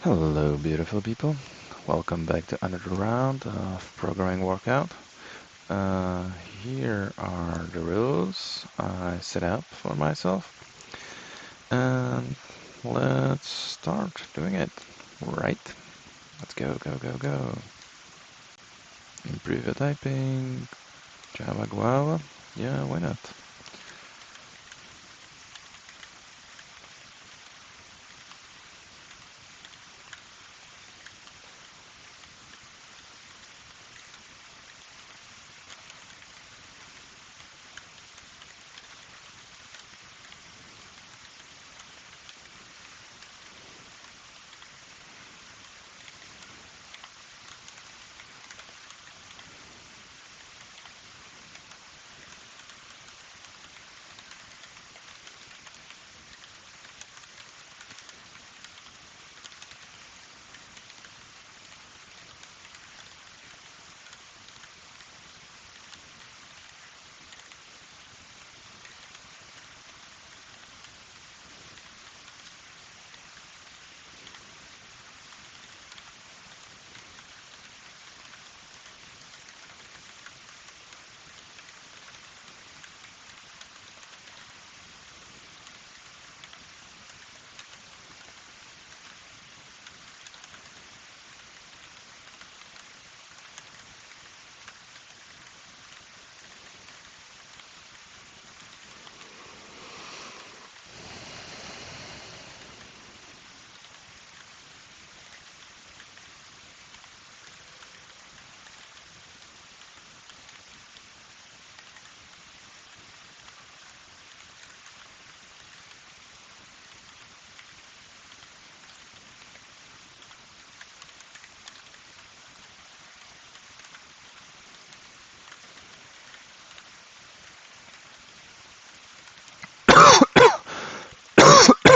Hello, beautiful people. Welcome back to another round of programming workout. Uh, Here are the rules I set up for myself, and let's start doing it. Right? Let's go, go, go, go. Improve your typing. Java Guava. Yeah, why not?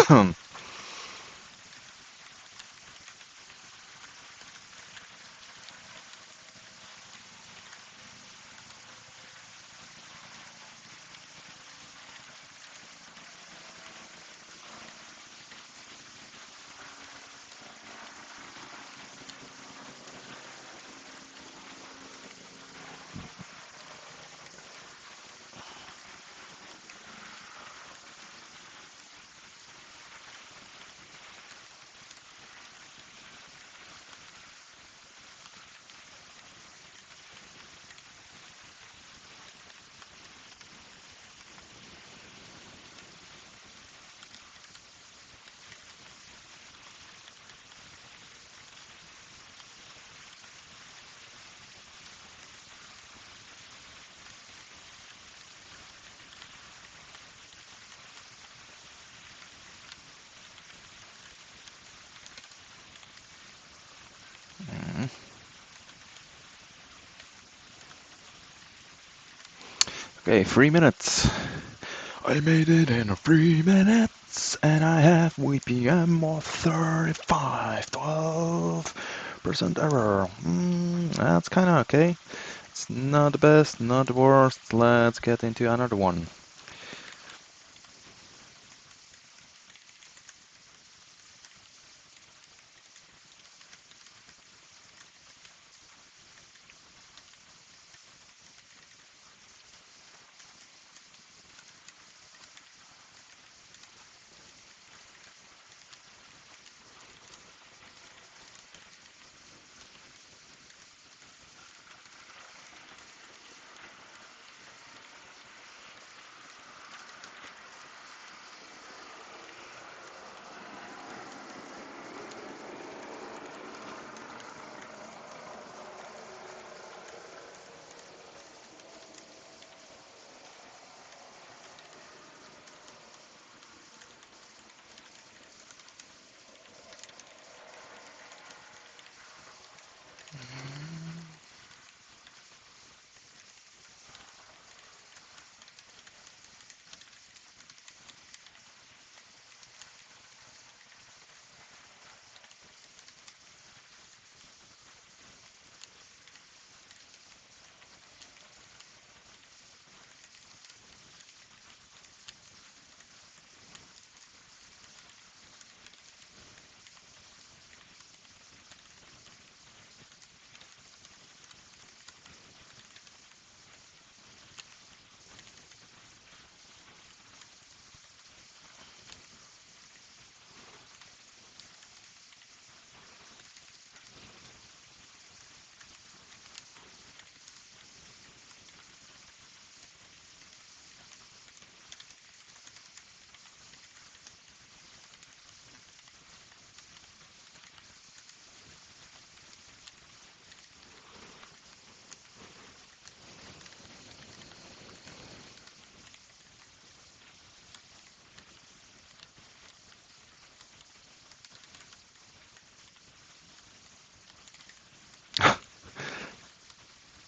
Mm. Okay, 3 minutes. I made it in 3 minutes, and I have VPM of 35, 12% error. That's kinda okay. It's not the best, not the worst. Let's get into another one.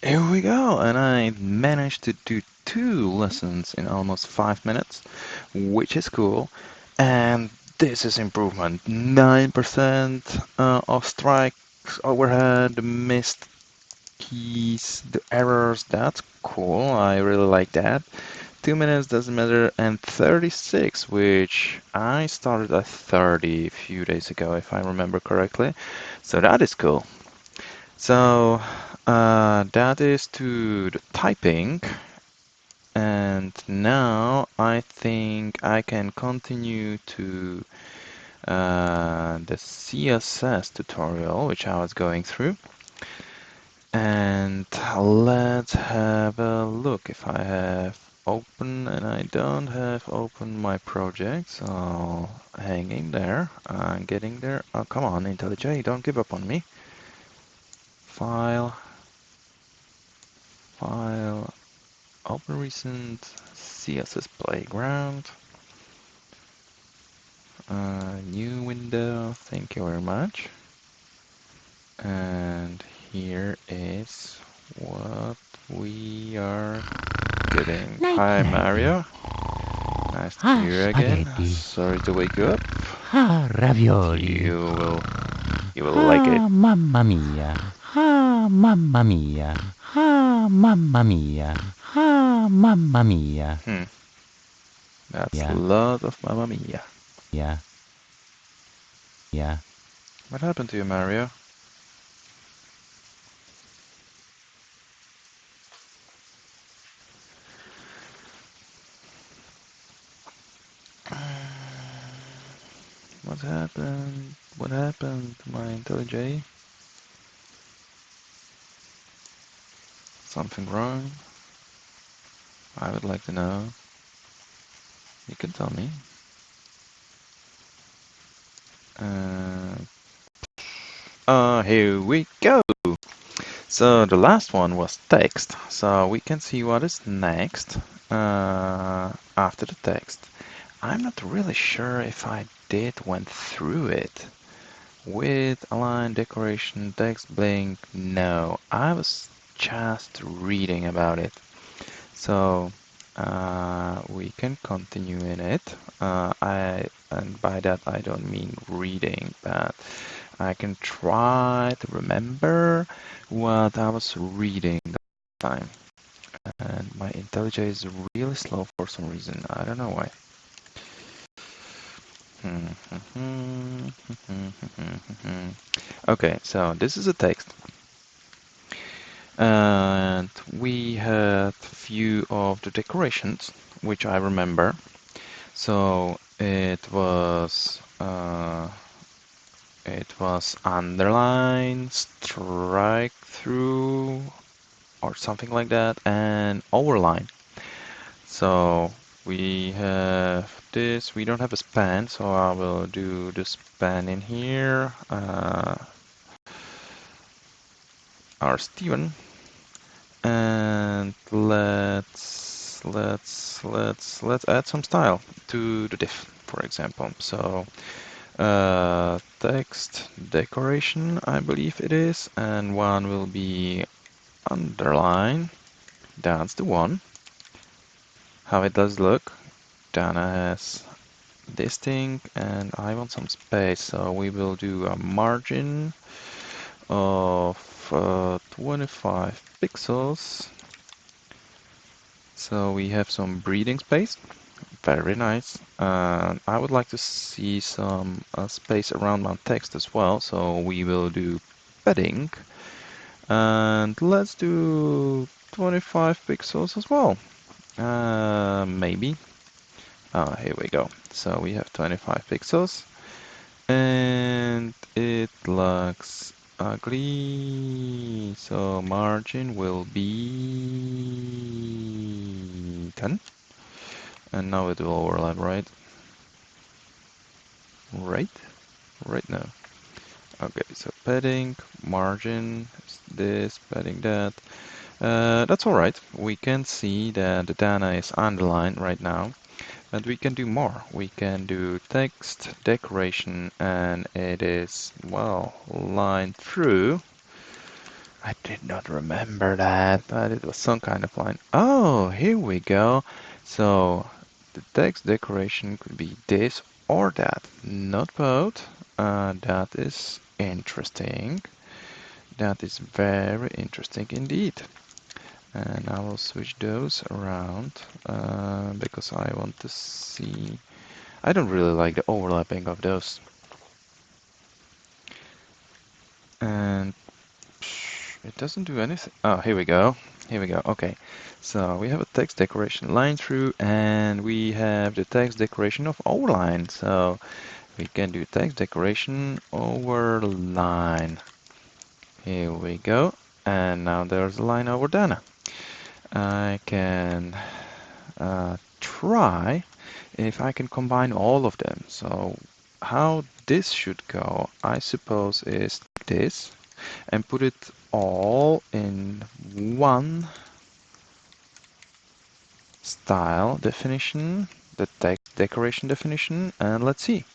Here we go, and I managed to do 2 lessons in almost 5 minutes, which is cool. And this is improvement. 9% of strikes overhead, missed keys, the errors. That's cool. I really like that. 2 minutes doesn't matter, and 36, which I started at 30 a few days ago, if I remember correctly. So that is cool. So that is to the typing, and now I think I can continue to the CSS tutorial, which I was going through. And let's have a look if I have open, and I don't have open my project, so hang in there. I'm getting there. Oh, come on, IntelliJ, don't give up on me. File, file, open recent CSS Playground. New window, thank you very much. And here is what we are getting. Hi, Mario. Nice to see you again. Sorry to wake you up. Ravioli. You will like it. Mamma mia. Mamma mia. Mamma mia. Mamma mia. That's a lot of Mamma Mia. Yeah. Yeah. What happened to you, Mario? What happened? What happened to my IntelliJ? Something wrong? I would like to know. You can tell me. Here we go. So the last one was text. So we can see what is next after the text. I'm not really sure if I went through it. With align, decoration, text, blink, no. I was just reading about it. So we can continue in it. And by that I don't mean reading, but I can try to remember what I was reading that time. And my IntelliJ is really slow for some reason. I don't know why. Okay, so this is a text. And we had few of the decorations, which I remember. So it was underline, strike through, or something like that, and overline. So we have this. We don't have a span, so I will do the span in here. Our Steven, and let's add some style to the div, for example. So text decoration, I believe it is, and one will be underline. That's the one. How it does look. Dana has this thing, and I want some space, so we will do a margin of 25 pixels. So we have some breathing space. Very nice. I would like to see some space around my text as well, so we will do padding. And let's do 25 pixels as well. Maybe. Here we go. So we have 25 pixels. And it looks ugly. So margin will be 10. And now it will overlap, right? Right? Right now. Okay, so padding, margin, this, padding that. That's all right. We can see that the data is underlined right now, but we can do more. We can do text, decoration, and it is, well, lined through. I did not remember that, but it was some kind of line. Oh, here we go. So the text decoration could be this or that, not both. That is interesting. That is very interesting indeed. And I will switch those around because I want to see. I don't really like the overlapping of those. And it doesn't do anything. Oh, here we go. Here we go. Okay. So we have a text decoration line through, and we have the text decoration of overline. So we can do text decoration over line. Here we go. And now there's a line over Dana. I can try if I can combine all of them. So how this should go, I suppose, is this and put it all in one style definition, the text decoration definition, and let's see.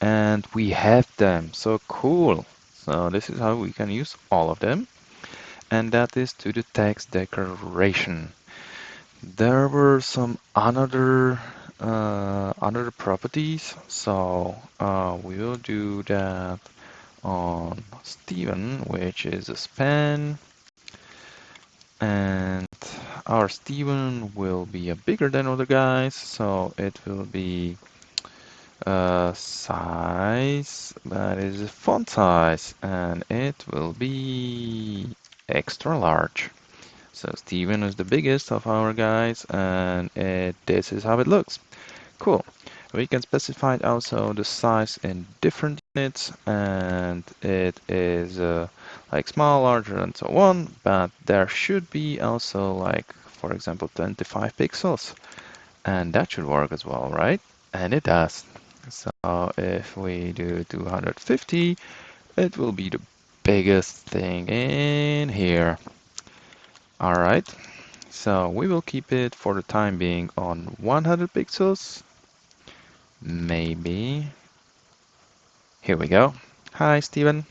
And we have them, so cool. So this is how we can use all of them, and that is to the text decoration. There were some another properties, so we will do that on Steven, which is a span, and our Steven will be a bigger than other guys, so it will be size, that is a font size, and it will be extra large. So Steven is the biggest of our guys, and this is how it looks. Cool. We can specify also the size in different units, and it is like small, larger, and so on, but there should be also like, for example, 25 pixels, and that should work as well, right? And it does. So if we do 250, it will be the biggest thing in here. All right. So we will keep it for the time being on 100 pixels. Maybe. Here we go. Hi, Steven.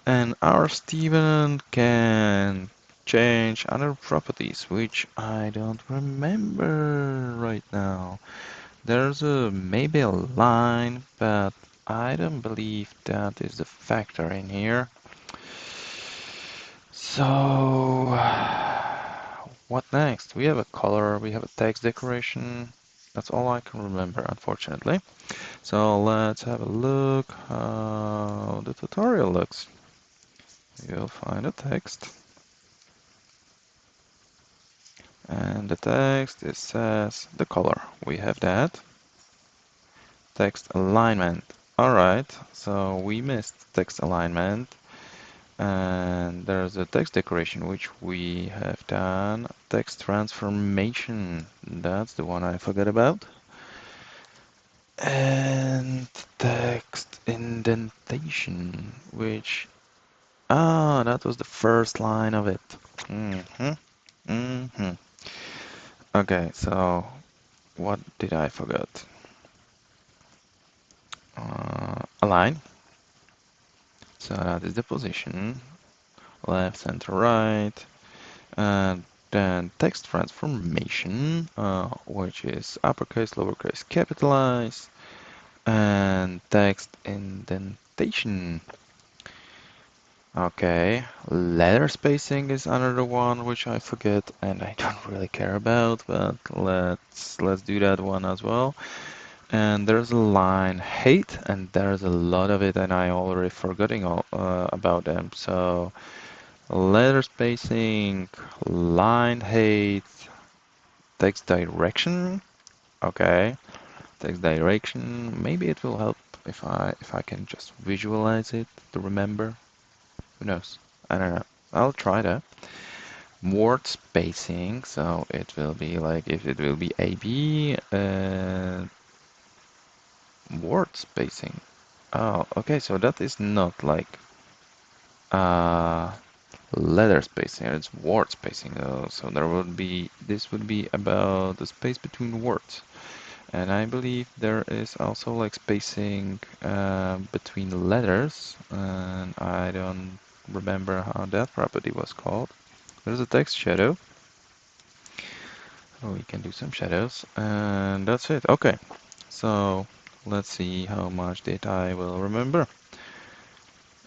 And our Steven can change other properties, which I don't remember right now. There's maybe a line, but I don't believe that is the factor in here. So, what next? We have a color, we have a text decoration. That's all I can remember, unfortunately. So let's have a look how the tutorial looks. You'll find a text, and the text it says the color. We have that. Text alignment. All right, so we missed text alignment, and there's a text decoration which we have done. Text transformation. That's the one I forgot about. And text indentation, which that was the first line of it. Mm-hmm. Mm-hmm. Okay, so what did I forget? Align. So that is the position. Left, center, right. And then text transformation, which is uppercase, lowercase, capitalize. And text indentation. Okay, letter spacing is another one which I forget and I don't really care about, but let's do that one as well. And there's a line height, and there's a lot of it, and I already forgetting all about them. So letter spacing, line height, text direction. Okay, text direction. Maybe it will help if I can just visualize it to remember. Who knows? I don't know. I'll try that. Word spacing, so it will be like if it will be AB, word spacing. Oh, okay, so that is not like uh, letter spacing, it's word spacing. So there would be, this would be about the space between words. And I believe there is also like spacing between letters, and I don't remember how that property was called. There's a text shadow. We can do some shadows, and that's it. Okay, so let's see how much data I will remember.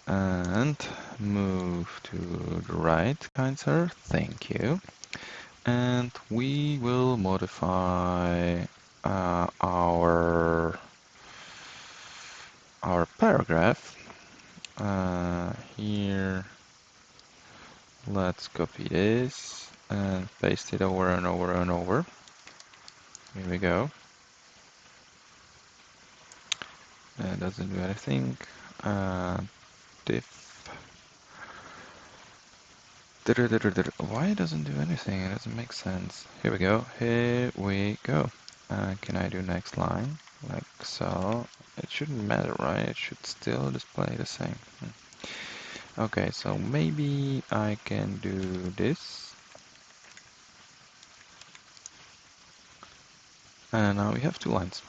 And move to the right, kind sir. Thank you. And we will modify our paragraph. Here, let's copy this and paste it over and over and over. Here we go. It doesn't do anything. Diff. Why it doesn't do anything? It doesn't make sense. Here we go. Here we go. Can I do next line? Like so. It shouldn't matter, right? It should still display the same. Okay, so maybe I can do this. And now we have two lines.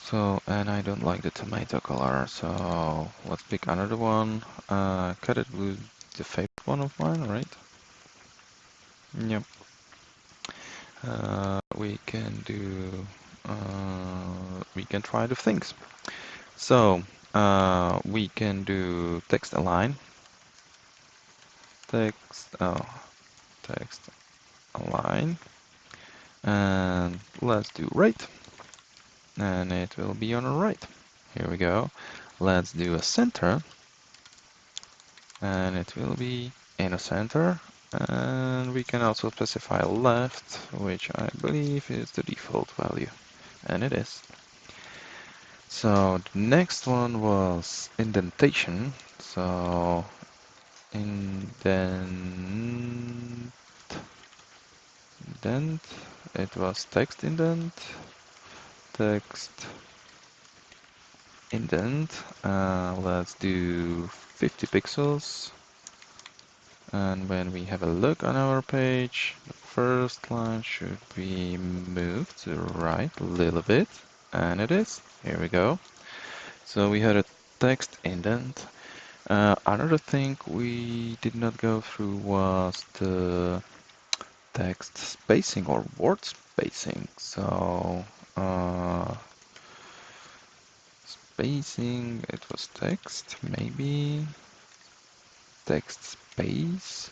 So, and I don't like the tomato color, so let's pick another one. Cut it with the favorite one of mine, right? Yep. We can try the things. So, we can do text align. Text align. And let's do right. And it will be on the right. Here we go. Let's do a center. And it will be in a center. And we can also specify left, which I believe is the default value. And it is. So the next one was indentation. So indent, it was text indent, text indent. Let's do 50 pixels. And when we have a look on our page, the first line should be moved to the right a little bit. And it is. Here we go. So we had a text indent. Another thing we did not go through was the text spacing or word spacing. So spacing, it was text, maybe text space.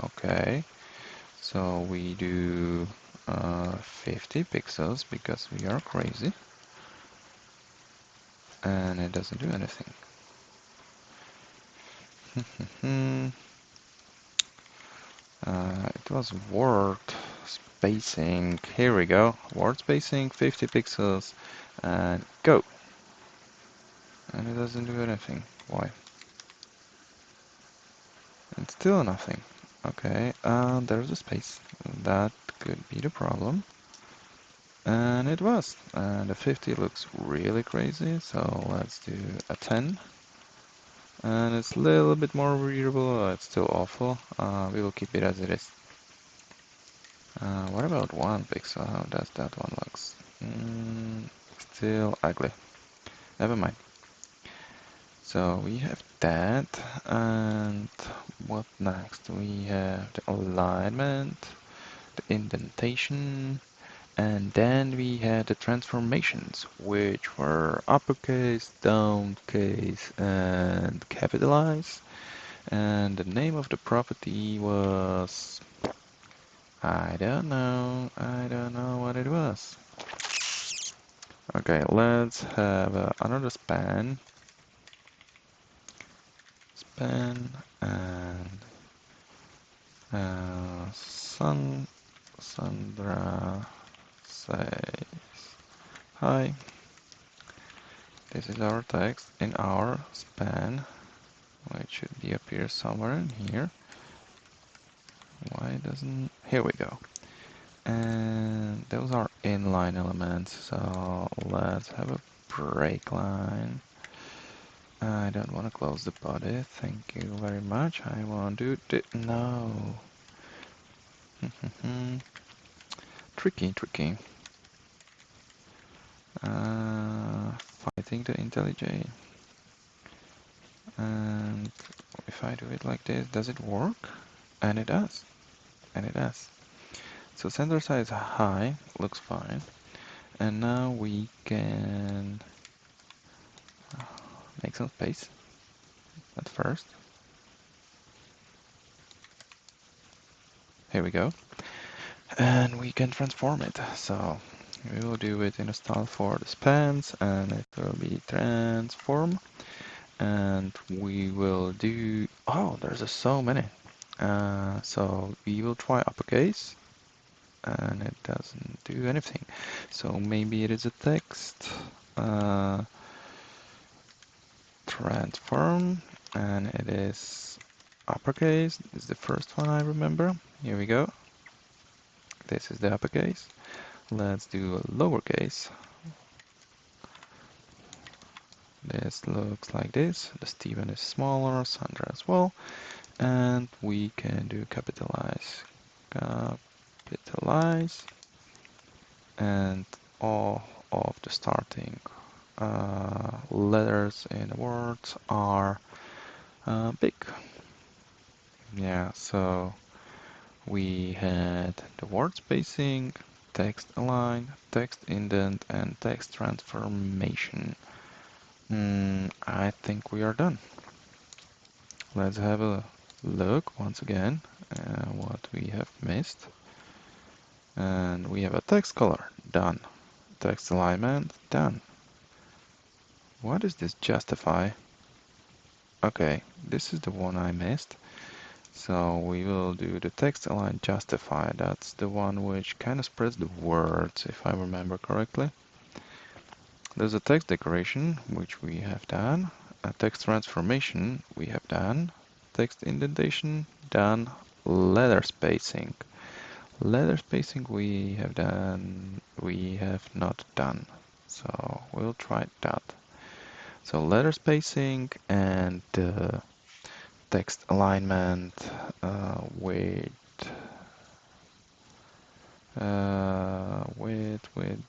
Okay, so we do 50 pixels because we are crazy, and it doesn't do anything. It was word spacing. Here we go. Word spacing, 50 pixels, and go. And it doesn't do anything. Why? It's still nothing. Okay, there's a space. That could be the problem. And it was. And the 50 looks really crazy, so let's do a 10. And it's a little bit more readable. It's still awful. We will keep it as it is. What about 1 pixel? How does that one looks? Still ugly. Never mind. So we have that, and what next? We have the alignment, the indentation, and then we had the transformations, which were uppercase, downcase, and capitalize. And the name of the property was... I don't know what it was. Okay, let's have another span. Span and Sandra says hi. This is our text in our span, which should be appear somewhere in here. Why doesn't... Here we go. And those are inline elements, so let's have a break line. I don't want to close the body, thank you very much. I want to do... No. Tricky, tricky. Fighting the IntelliJ. And if I do it like this, does it work? And it does. And it does. So center size high looks fine. And now we can make some space at first. Here we go. And we can transform it. So we will do it in a style for the spans, and it will be transform. And we will do, oh, there's so many. So we will try uppercase, and it doesn't do anything. So maybe it is a text transform, and it is uppercase. This is the first one I remember. Here we go. This is the uppercase. Let's do a lowercase. This looks like this. The Steven is smaller, Sandra as well. And we can do capitalize. Capitalize. And all of the starting letters in the words are big. Yeah, so we had the word spacing, text align, text indent, and text transformation. I think we are done. Let's have a look once again what we have missed. And we have a text color, done. Text alignment, done. What is this justify? Okay, this is the one I missed. So we will do the text align justify. That's the one which kind of spreads the words, if I remember correctly. There's a text decoration, which we have done. A text transformation, we have done. Text indentation, done. Letter spacing. Letter spacing we have done, we have not done. So we'll try that. So letter spacing and text alignment with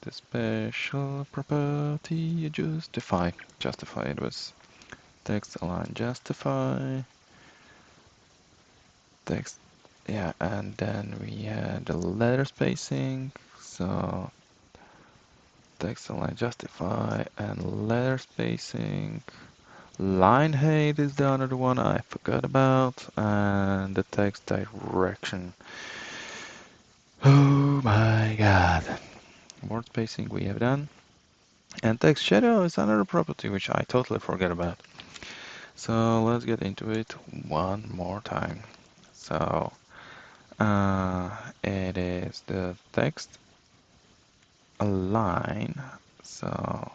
the special property justify. Justify, it was text align justify. Text, yeah, and then we had the letter spacing. So text align justify and letter spacing. Line height is the other one I forgot about, and the text direction. Oh my god. Word spacing we have done. And text shadow is another property which I totally forget about. So let's get into it one more time. So it is the text align. So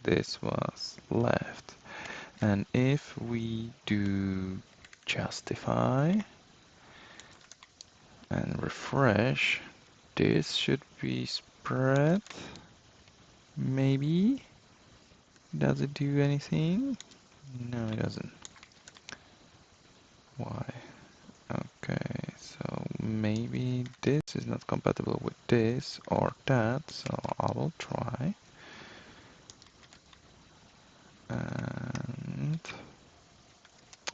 this was left. And if we do justify and refresh, this should be spread. Maybe. Does it do anything? No, it doesn't. Why? Okay, so maybe this is not compatible with this or that, so I will try. And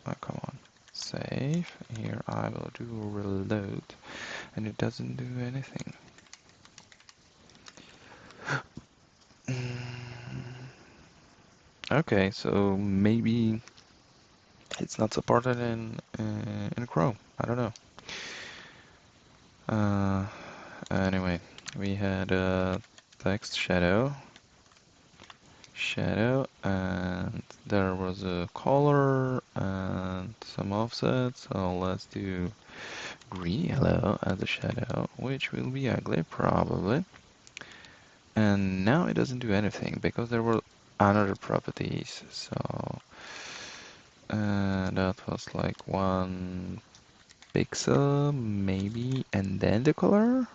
oh, come on, save. Here I will do reload, and it doesn't do anything. Okay, so maybe it's not supported in Chrome. I don't know. Anyway, we had a text shadow, and there was a color and some offset. So let's do green yellow as a shadow, which will be ugly probably. And now it doesn't do anything because there were another properties. So that was like 1 pixel maybe, and then the color.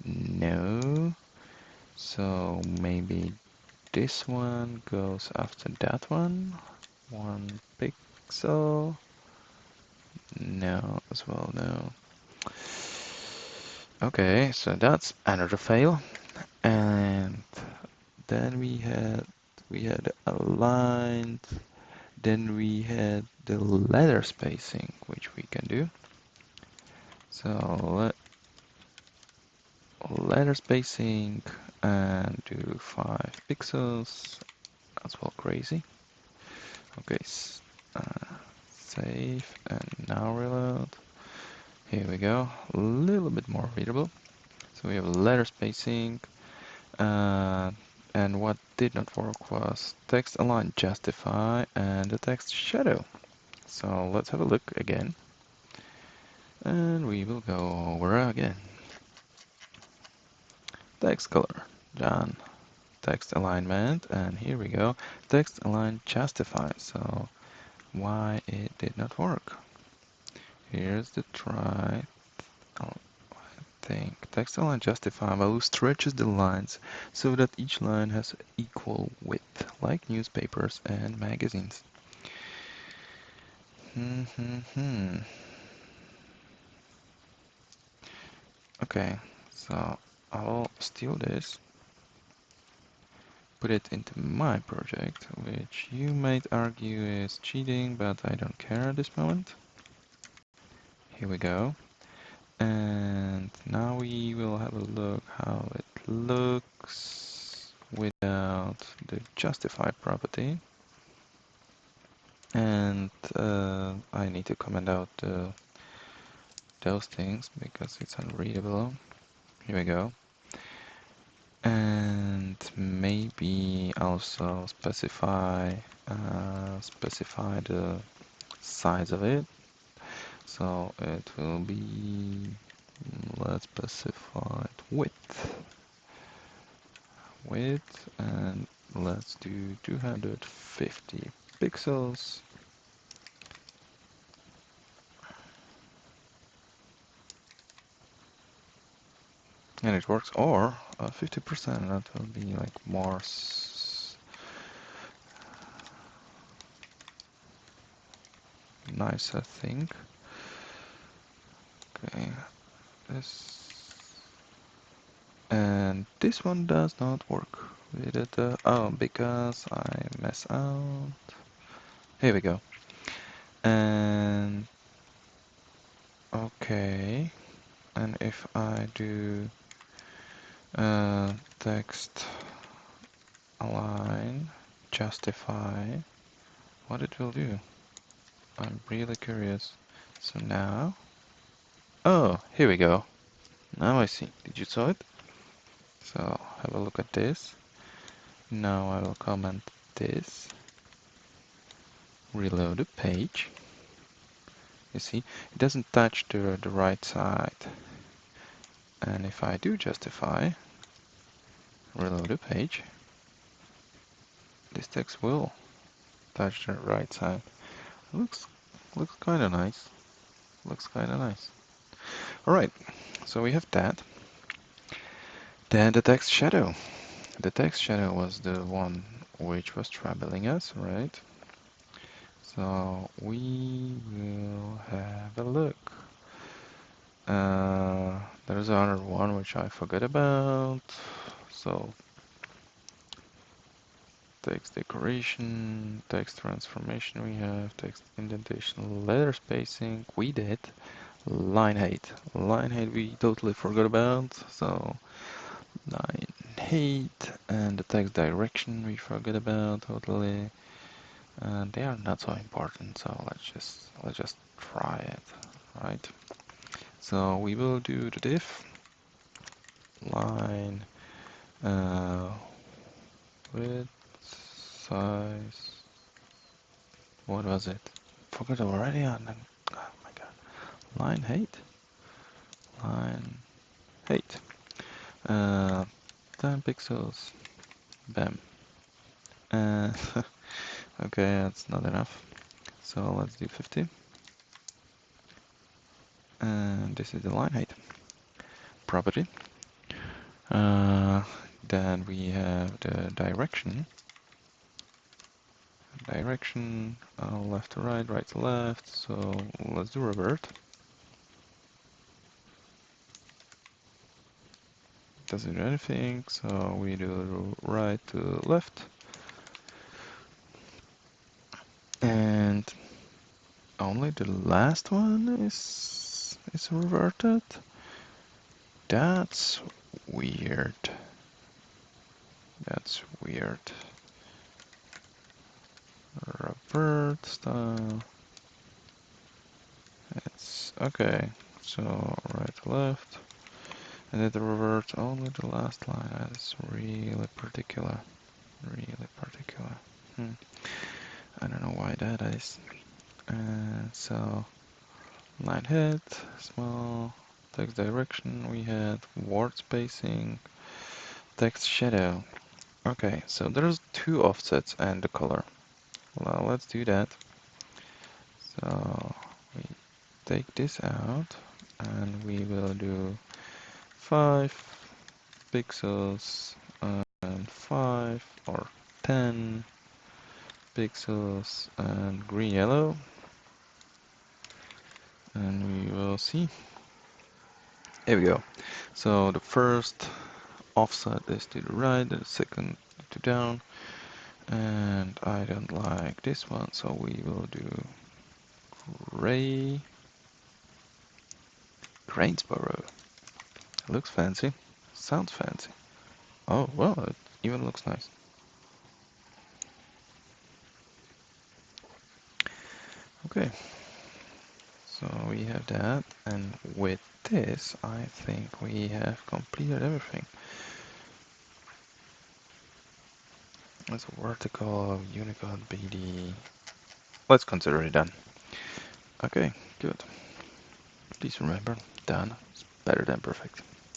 No. So maybe this one goes after that one. 1 pixel. No, as well, no. Okay, so that's another fail. And then we had aligned Then we had the letter spacing, which we can do. So letter spacing and do 5 pixels. That's well crazy. Okay, save and now reload. Here we go, a little bit more readable. So we have letter spacing, and what did not work was text align justify and the text shadow. So let's have a look again, and we will go over again. Text color, John. Text alignment, and here we go, text align justify. So why it did not work? Here's the try. Text align justify value stretches the lines so that each line has equal width, like newspapers and magazines. Okay, so I'll steal this, put it into my project, which you might argue is cheating, but I don't care at this moment. Here we go. And now we will have a look how it looks without the justify property. And I need to comment out those things because it's unreadable. Here we go. And maybe also specify the size of it. So it will be, let's specify it width, and let's do 250 pixels. And it works, or 50%, that will be like more nice, I think. Okay, this, and this one does not work with it. Oh, because I mess out. Here we go. And okay, and if I do text align justify, what it will do? I'm really curious. So now, oh, here we go. Now I see. Did you saw it? So have a look at this. Now I will comment this. Reload the page. You see, it doesn't touch the right side. And if I do justify, reload the page, this text will touch the right side. Looks kind of nice. Looks kind of nice. All right, so we have that. Then the text shadow. The text shadow was the one which was troubling us, right? So we will have a look. There's another one which I forgot about. So text decoration, text transformation we have, text indentation, letter spacing, we did. Line height. Line height we totally forgot about. So line height and the text direction we forgot about totally. And they are not so important, so let's just try it, right? So we will do the diff line width size. What was it? Forgot already. Oh my god. Line height. Line height. Uh, 10 pixels. Bam. Uh, okay, that's not enough. So let's do 50. And this is the line height property. Then we have the direction. Direction, left to right, right to left. So let's do revert. Doesn't do anything, so we do right to left. only the last one is reverted? That's weird. That's weird. Revert style. It's okay. So right to left. And it reverts only the last line. That's really particular. Really particular. I don't know why that is. So line head, small, text direction, we had word spacing, text shadow. Okay, so there's two offsets and the color. Well, let's do that. So we take this out and we will do 5 pixels and 5 or 10 pixels and green yellow, and we will see. Here we go. So the first offset is to the right, the second to down, and I don't like this one, so we will do gray Greensboro. It looks fancy, sounds fancy. Oh well, it even looks nice. Okay, so we have that, and with this I think we have completed everything. It's a vertical Unicode BD. Let's consider it done. Okay, good. Please remember, done is better than perfect.